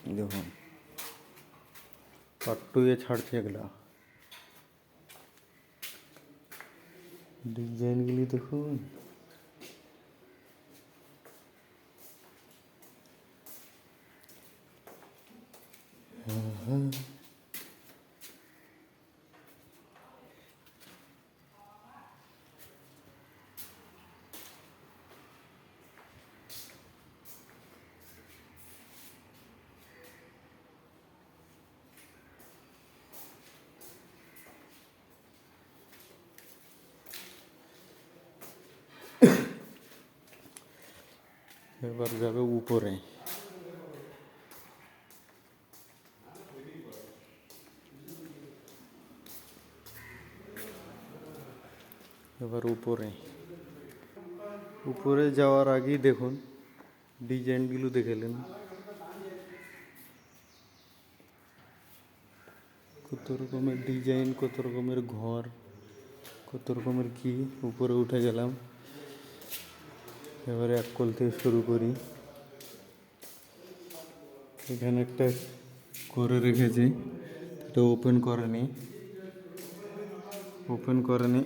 দেখুন পার্ট টুয়ে ছাড়ছে এগুলা ডিজাইনগুলি দেখুন। এবার যাবে উপরে। এবার উপরে উপরে যাওয়ার আগেই দেখুন ডিজাইনগুলো দেখেলেন কত রকমের ডিজাইন, কত রকমের ঘর, কত রকমের কি। উপরে উঠে গেলাম, এবারে এক কল থেকে শুরু করি। এখানে একটা করে রেখেছি, এটা ওপেন করেনি।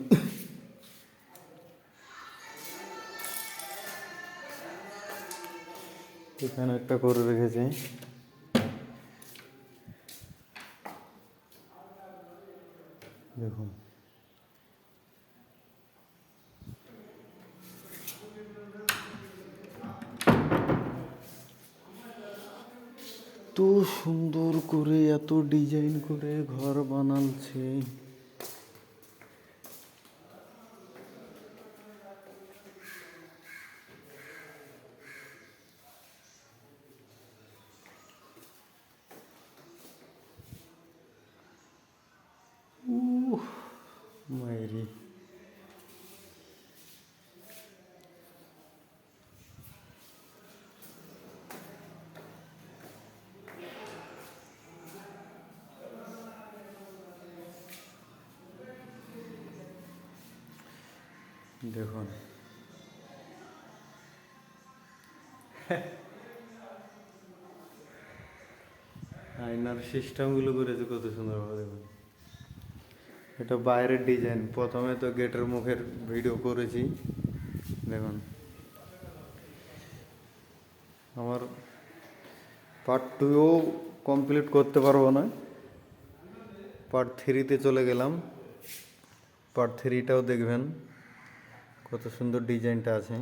এখানে একটা করে রেখেছি, দেখুন। এত সুন্দর করে এত ডিজাইন করে ঘর বানাচ্ছে। মাইরি দেখুন, আয়নার সিস্টেমগুলো করেছে কত সুন্দরভাবে। দেখুন, এটা বাইরের ডিজাইন। প্রথমে তো গেটের মুখের ভিডিও করেছি, দেখুন। আমার পার্ট টুও কমপ্লিট করতে পারবো না, পার্ট থ্রিতে চলে গেলাম। পার্ট থ্রিটাও দেখবেন কত সুন্দর ডিজাইনটা আছে।